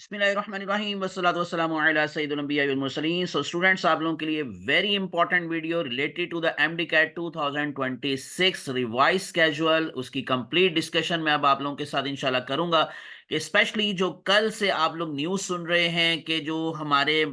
बिस्मिल्लाहिर्रहमानिर्रहीम वस्सलातु वस्सलामु अला सय्यिदिल अंबिया वल मुरसलीन। सो स्टूडेंट्स, आप लोगों के लिए very important video related to the MD CAT 2026 revise schedule, उसकी कंप्लीट डिस्कशन मैं अब आप लोगों के साथ इंशाल्लाह करूंगा कि स्पेशली जो कल से आप लोग न्यूज़ सुन रहे हैं कि जो हमारे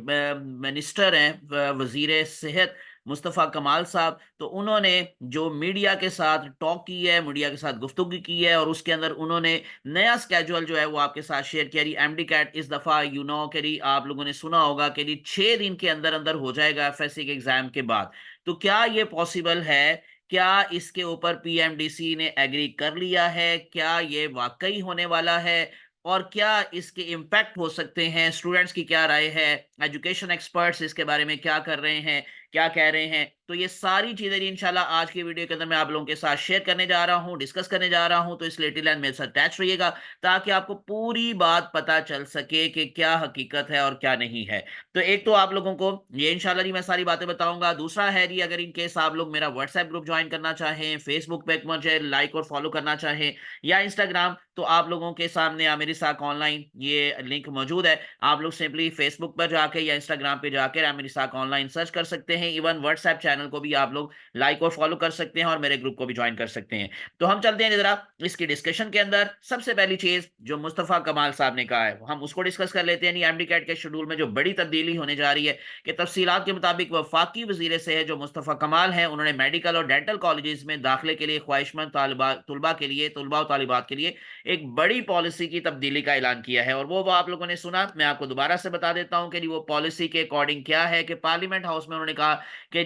मिनिस्टर हैं, वजीर सेहत मुस्तफ़ा कमाल साहब, तो उन्होंने जो मीडिया के साथ टॉक की है, मीडिया के साथ गुफ्तगू की है, और उसके अंदर उन्होंने नया स्केड्यूल जो है वो आपके साथ शेयर किया। एमडी कैट इस दफा कि आप लोगों ने सुना होगा कि 6 दिन के अंदर अंदर हो जाएगा एफएससी के एग्जाम के बाद। तो क्या ये पॉसिबल है? क्या इसके ऊपर पीएमडीसी ने एग्री कर लिया है? क्या ये वाकई होने वाला है? और क्या इसके इम्पैक्ट हो सकते हैं? स्टूडेंट्स की क्या राय है? एजुकेशन एक्सपर्ट्स इसके बारे में क्या कर रहे हैं, क्या कह रहे हैं? तो ये सारी चीजें इंशाल्लाह आज की वीडियो के अंदर मैं आप लोगों के साथ शेयर करने जा रहा हूं, डिस्कस करने जा रहा हूं। तो इस लेटेस्ट लाइन मेरे साथ अटैच रहिएगा ताकि आपको पूरी बात पता चल सके कि क्या हकीकत है और क्या नहीं है। तो एक तो आप लोगों को ये इंशाल्लाह जी मैं सारी बातें बताऊंगा। दूसरा है जी, अगर इन केस आप लोग मेरा व्हाट्सएप ग्रुप ज्वाइन करना चाहें, फेसबुक पे मुझे लाइक और फॉलो करना चाहें, या इंस्टाग्राम, तो आप लोगों के सामने मेरे साथ ऑनलाइन ये लिंक मौजूद है। आप लोग सिंपली फेसबुक पर जाके या इंस्टाग्राम पे जाकर मेरे साथ ऑनलाइन सर्च कर सकते हैं। इवन व्हाट्सएप चैनल को भी आप लोग लाइक और फॉलो कर सकते हैं और मेरे ग्रुप को भी ज्वाइन कर सकते हैं। तो हम चलते हैं जरा इसकी डिस्कशन के अंदर। सबसे पहली चीज जो मुस्तफा कमाल साहब ने कहा है हम उसको डिस्कस कर लेते हैं। एमडी कैट के शेड्यूल में जो बड़ी तब्दीली होने जा रही है कि तफसीलात के मुताबिक वफाकी वजीर से है जो मुस्तफा कमाल है, उन्होंने मेडिकल और डेंटल कॉलेजेस में दाखिले के लिए ख्वाहिशमंद तलबा और तालिबात के लिए एक बड़ी पॉलिसी की तब्दीली का ऐलान किया है। और वो आप लोगों ने सुना, मैं आपको दोबारा से बता देता हूं कि वो पॉलिसी के अकॉर्डिंग क्या है कि पार्लियामेंट हाउस में उन्होंने कहा कि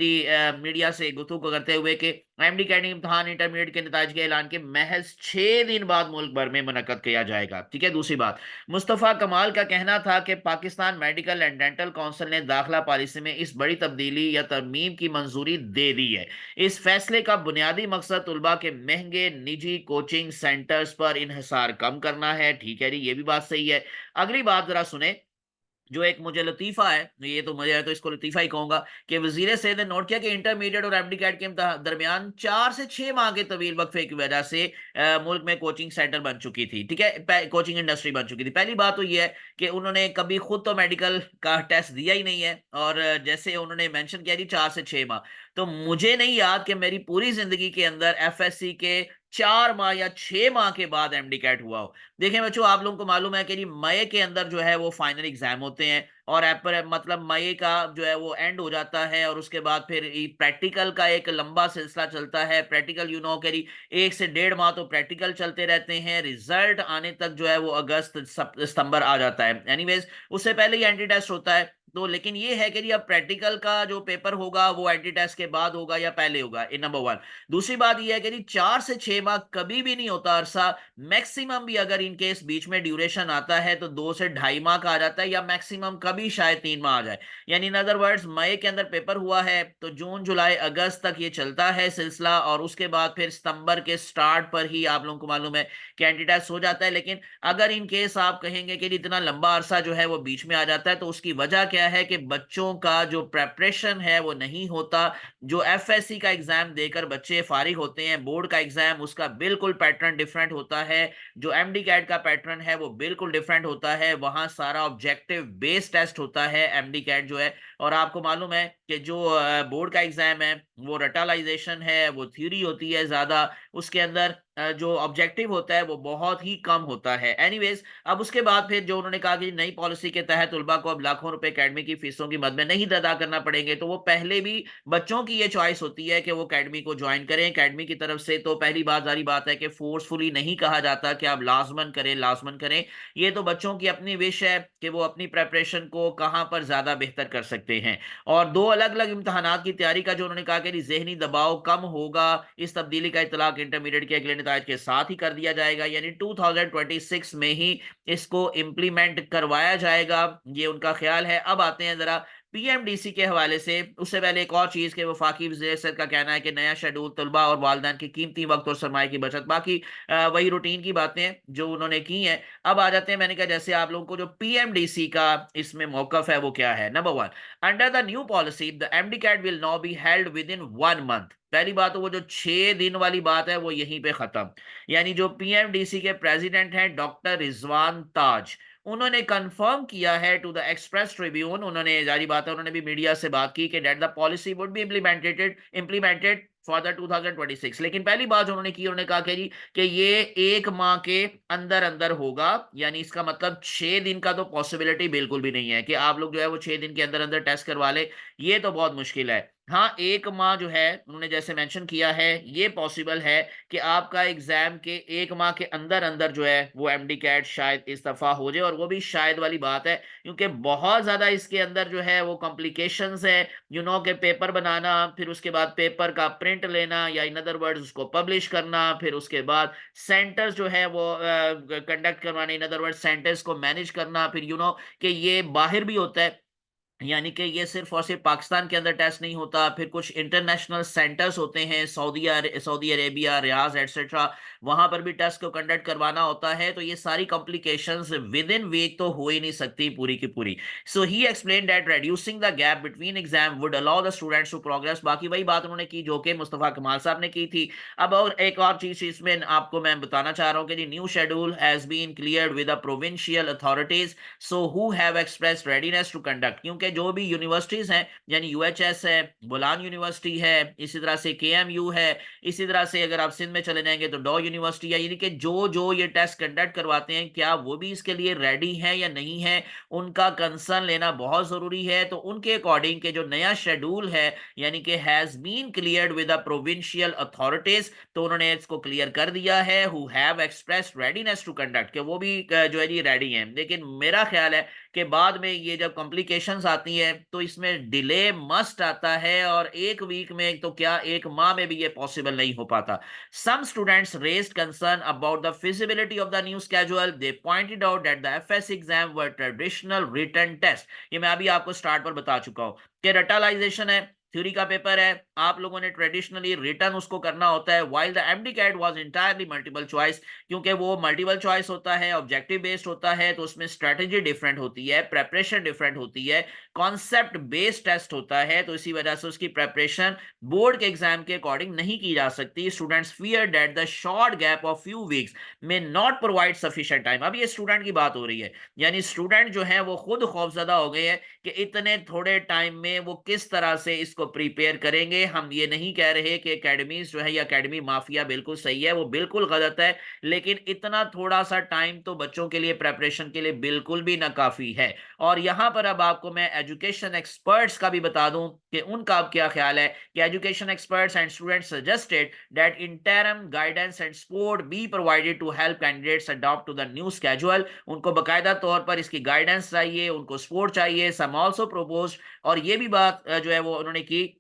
मीडिया से गुफ्तगू करते हुए कि एमडी कैट इम्तहान इंटरमीडिएट के नतीजे के ऐलान के महज 6 दिन बाद मुल्क भर में मुनक्कद किया जाएगा। ठीक है। दूसरी बात, मुस्तफा कमाल का कहना था कि Pakistan medical and dental council ने दाखिला पॉलिसी में इस बड़ी तब्दीली या तरमीम की मंजूरी दे दी है। इस फैसले का बुनियादी मकसद तुलबा के महंगे निजी कोचिंग सेंटर्स पर इन्हिसार कम करना है। ठीक है जी, ये भी बात सही है। अगली बात जरा सुने, जो एक मुझे लतीफा है, ये तो मुझे है तो इसको लतीफा ही कहूंगा, कि वजीर सेहत ने नोट किया कि इंटरमीडिएट और एमडी कैट के दरमियान 4 से 6 माह के तवील वक्फे की वजह से मुल्क में कोचिंग सेंटर बन चुकी थी। ठीक है, कोचिंग इंडस्ट्री बन चुकी थी। पहली बात तो ये है कि उन्होंने कभी खुद तो मेडिकल का टेस्ट दिया ही नहीं है, और जैसे उन्होंने मेंशन किया जी 4 से 6 माह, तो मुझे नहीं याद कि मेरी पूरी जिंदगी के अंदर एफएससी के 4 माह या 6 माह के बाद एमडी कैट हुआ हो। देखें बच्चों, आप लोगों को मालूम है कि जी मई के अंदर जो है वो फाइनल एग्जाम होते हैं, और अप्रैल मतलब मई का जो है वो एंड हो जाता है, और उसके बाद फिर प्रैक्टिकल का एक लंबा सिलसिला चलता है। प्रैक्टिकल के जी 1 से 1.5 माह तो प्रैक्टिकल चलते रहते हैं। रिजल्ट आने तक जो है वो अगस्त सितंबर आ जाता है। एनीवेज, उससे पहले ही एंटी टेस्ट होता है। तो लेकिन ये है कि जी अब प्रैक्टिकल का जो पेपर होगा वो एंटी टेस्ट के बाद होगा या पहले होगा, इन नंबर वन। दूसरी बात यह है कि जी 4 से 6 माह कभी भी नहीं होता अरसा। मैक्सिमम भी अगर इन केस बीच में ड्यूरेशन आता है तो 2 से ढाई माह का आ जाता है, या मैक्सिमम कभी शायद 3 माह आ जाए। यानी इन अदर वर्ड्स, मई के अंदर पेपर हुआ है तो जून जुलाई अगस्त तक ये चलता है सिलसिला, और उसके बाद फिर सितंबर के स्टार्ट पर ही आप लोगों को मालूम है कि एंटी टेस्ट हो जाता है। लेकिन अगर इन केस आप कहेंगे कि इतना लंबा अरसा जो है वो बीच में आ जाता है, तो उसकी वजह क्या है कि बच्चों का जो प्रेपरेशन है वो नहीं होता। जो एफएससी का एग्जाम देकर बच्चे फारिग होते हैं, बोर्ड का एग्जाम, उसका बिल्कुल पैटर्न डिफरेंट होता है। जो एमडी कैट का पैटर्न है वो बिल्कुल डिफरेंट होता है। वहां सारा ऑब्जेक्टिव बेस्ड टेस्ट होता है एमडी कैट जो है। और आपको मालूम है कि जो बोर्ड का एग्जाम है वो रटालाइजेशन है, वो थ्योरी होती है ज्यादा, उसके अंदर जो ऑब्जेक्टिव होता है वो बहुत ही कम होता है। एनीवेज, अब उसके बाद फिर जो उन्होंने कहा कि नई पॉलिसी के तहत तुलबा को अब लाखों रुपए एकेडमी की फीसों की मद में नहीं अदा करना पड़ेंगे, तो वो पहले भी बच्चों की ये चॉइस होती है कि वो एकेडमी को ज्वाइन करें। एकेडमी की तरफ से तो पहली बात जारी बात है कि फोर्सफुली नहीं कहा जाता कि आप लाजमन करें लाजमन करें। ये तो बच्चों की अपनी विश है कि वो अपनी प्रेपरेशन को कहां पर ज्यादा बेहतर कर सकते हैं। और दो अलग अलग इम्तहानात की तैयारी का जो उन्होंने कहा कि जहनी दबाव कम होगा, इस तब्दीली का इतलाक इंटरमीडिएट के अगले नताज के साथ ही कर दिया जाएगा, यानी 2026 में ही इसको इम्प्लीमेंट करवाया जाएगा, ये उनका ख्याल है। अब आते हैं जरा पीएमडीसी के हवाले से। उससे पहले एक और चीज के वफाकी वज़ीर सेहत का कहना है कि नया शेड्यूल तलबा और वालिदैन की कीमती वक्त और सरमाए की बचत, बाकी वही रूटीन की बातें हैं जो उन्होंने की हैं। अब आ जाते हैं, मैंने कहा जैसे आप लोगों को जो पीएमडीसी का इसमें मौकफ है वो क्या है। Number one, under the new policy the MD CAT will now be held within 1 month. पहली बात तो वो जो 6 दिन वाली बात है वो यहीं पे खत्म। यानी जो पीएमडीसी के प्रेसिडेंट हैं डॉक्टर रिजवान ताज, उन्होंने कंफर्म किया है टू द एक्सप्रेस ट्रिब्यून, उन्होंने, जारी बात है, उन्होंने भी मीडिया से बात की कि that the policy would be implemented for the 2026। लेकिन पहली बात जो उन्होंने की, उन्होंने कहा कि जी कि ये 1 माह के अंदर अंदर होगा, यानी इसका मतलब 6 दिन का तो पॉसिबिलिटी बिल्कुल भी नहीं है कि आप लोग जो है वो 6 दिन के अंदर अंदर टेस्ट करवा ले, ये तो बहुत मुश्किल है। हाँ, 1 माह जो है उन्होंने जैसे मेंशन किया है, ये पॉसिबल है कि आपका एग्जाम के 1 माह के अंदर अंदर जो है वो एमडी कैट शायद इस दफा हो जाए, और वो भी शायद वाली बात है क्योंकि बहुत ज्यादा इसके अंदर जो है वो कॉम्प्लिकेशंस है, के पेपर बनाना, फिर उसके बाद पेपर का प्रिंट लेना, या इन अदर वर्ड्स उसको पब्लिश करना, फिर उसके बाद सेंटर्स जो है वो कंडक्ट करवाने, इन अदर वर्ड्स सेंटर्स को मैनेज करना, फिर कि ये बाहर भी होता है, यानी कि ये सिर्फ और सिर्फ पाकिस्तान के अंदर टेस्ट नहीं होता, फिर कुछ इंटरनेशनल सेंटर्स होते हैं, सऊदी अरेबिया, रियाज एटसेट्रा, वहां पर भी टेस्ट को कंडक्ट करवाना होता है। तो ये सारी कॉम्प्लिकेशंस विद इन वीक तो हो ही नहीं सकती पूरी की पूरी। So he explain that reducing the gap between exam would allow the students to progress. बाकी वही बात उन्होंने की जो कि मुस्तफा कमाल साहब ने की थी। अब और एक और चीज इसमें आपको मैं बताना चाह रहा हूँ कि जी new schedule has been cleared with the provincial authorities so who have expressed readiness to conduct. क्योंकि जो भी यूनिवर्सिटीज हैं, यानी यूएचएस है, बोलान यूनिवर्सिटी है, इसी तरह से केएमयू है, इसी तरह से अगर आप सिंध में चले जाएंगे तो डॉ यूनिवर्सिटी है, यानी कि जो जो ये टेस्ट कंडक्ट करवाते हैं, क्या वो भी इसके लिए रेडी है या नहीं है, उनका कंसर्न लेना बहुत जरूरी है। तो उनके अकॉर्डिंग के जो नया शेड्यूल है, यानी कि has been cleared with the provincial authorities, तो उन्होंने इसको क्लियर कर दिया है, who have expressed readiness to conduct, कि वो भी जो है जी रेडी हैं। लेकिन मेरा ख्याल है कि बाद में ये जब कॉम्प्लिकेशंस आती है तो इसमें डिले मस्ट आता है, और 1 वीक में तो क्या 1 माह में भी ये पॉसिबल नहीं हो पाता। Some students raised concern about the feasibility of the new schedule. They pointed out that the FS exam were traditional written test. ये मैं अभी आपको स्टार्ट पर बता चुका हूं कि रटालाइजेशन है, थ्योरी का पेपर है, आप लोगों ने ट्रेडिशनली रिटर्न उसको करना होता है, while the MD CAT was entirely multiple choice. क्योंकि वो मल्टीपल चॉइस होता है, ऑब्जेक्टिव बेस्ड होता है, तो उसमें स्ट्रेटेजी डिफरेंट होती है, प्रेपरेशन डिफरेंट होती है, कॉन्सेप्ट बेस्ड टेस्ट होता है, तो इसी वजह से उसकी प्रेपरेशन बोर्ड के एग्जाम के अकॉर्डिंग नहीं की जा सकती। Students fear that the short gap of few weeks में नॉट प्रोवाइड सफिशिएंट टाइम। अब ये स्टूडेंट की बात हो रही है, यानी स्टूडेंट जो है वो खुद खौफजदा हो गए हैं कि इतने थोड़े टाइम में वो किस तरह से इसको प्रिपेयर करेंगे। हम ये नहीं कह रहे कि एकेडमीज जो है या एकेडमी माफिया बिल्कुल सही है, वो बिल्कुल गलत है, लेकिन इतना थोड़ा सा टाइम तो बच्चों के लिए प्रेपरेशन के लिए बिल्कुल भी ना काफी है। और यहां पर अब आपको मैं एजुकेशन एक्सपर्ट्स का भी बता दूं कि उनका अब क्या ख्याल है, कि education experts and students suggested that interim guidance and support be provided to help candidates adopt to the new schedule. उनको बाकायदा तौर पर इसकी गाइडेंस चाहिए, उनको सपोर्ट चाहिए। सम आल्सो प्रोपोज, और ये भी बात जो है वो उन्होंने की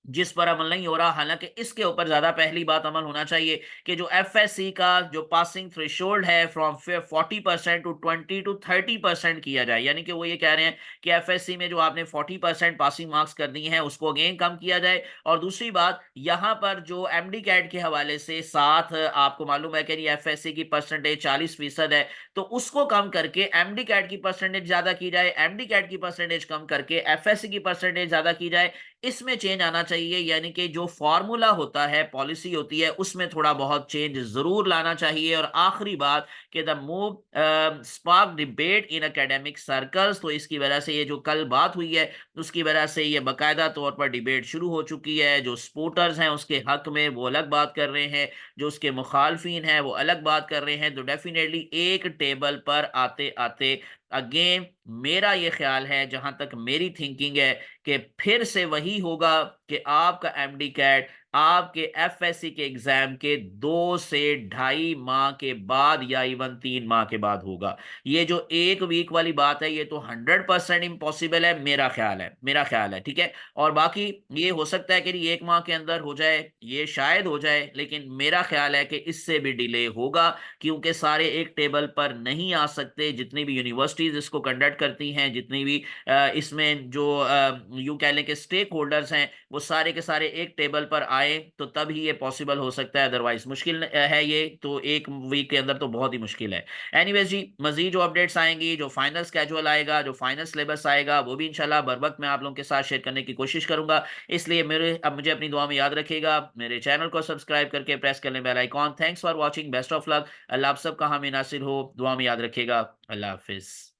जिस पर अमल नहीं हो रहा, हालांकि इसके ऊपर ज्यादा पहली बात अमल होना चाहिए कि जो एफएससी का जो पासिंग थ्रेशोल्ड है फ्रॉम 40% टू 20 टू 30% किया जाए। यानी कि वो ये कह रहे हैं कि एफएससी में जो आपने 40% पासिंग मार्क्स कर दी हैं उसको अगेन कम किया जाए। और दूसरी बात, यहां पर जो एमडी कैट के हवाले से साथ आपको मालूम है कि एफएससी की परसेंटेज 40% है, तो उसको कम करके एमडी कैट की परसेंटेज ज्यादा की जाए, एमडी कैट की परसेंटेज कम करके एफएससी की परसेंटेज ज्यादा की जाए। इसमें चेंज आना चाहिए, यानी कि जो फॉर्मूला होता है, पॉलिसी होती है, उसमें थोड़ा बहुत चेंज जरूर लाना चाहिए। और आखिरी बात कि the move spark debate in academic circles, तो इसकी वजह से ये जो कल बात हुई है उसकी वजह से ये बाकायदा तौर पर डिबेट शुरू हो चुकी है। जो सपोर्टर्स हैं उसके हक में वो अलग बात कर रहे हैं, जो उसके मुखालफिन हैं वो अलग बात कर रहे हैं। तो डेफिनेटली एक टेबल पर आते आते अगेन मेरा ये ख्याल है, जहां तक मेरी थिंकिंग है, कि फिर से वही होगा कि आपका एमडी कैट आपके एफएससी के एग्जाम के 2 से 2.5 माह के बाद या इवन 3 माह के बाद होगा। ये जो 1 वीक वाली बात है ये तो 100% इम्पॉसिबल है, मेरा ख्याल है, ठीक है। और बाकी ये हो सकता है कि 1 माह के अंदर हो जाए, ये शायद हो जाए, लेकिन मेरा ख्याल है कि इससे भी डिले होगा, क्योंकि सारे एक टेबल पर नहीं आ सकते। जितनी भी यूनिवर्सिटीज इसको कंडक्ट करती हैं, जितनी भी इसमें जो यूं कह लें कि स्टेक होल्डर्स हैं, वो सारे के सारे एक टेबल पर आए तो तब ही ये पॉसिबल हो सकता है, अदरवाइज मुश्किल है ये तो एक वीक के अंदर तो बहुत ही मुश्किल है। एनीवेज जी, मजीद जो अपडेट्स आएंगी, जो फाइनल स्केजुअल आएगा, जो फाइनल सिलेबस आएगा, वो भी इंशाल्लाह बर वक्त मैं आप लोगों के साथ शेयर करने की कोशिश करूंगा। इसलिए मेरे अब मुझे अपनी दुआ में याद रखिएगा, मेरे चैनल को सब्सक्राइब करके प्रेस कर लें bell icon. Thanks for watching, best of luck. अल्लाह आप सबका हामी नासिर हो, दुआ में याद रखिएगा। अल्लाह हाफिज।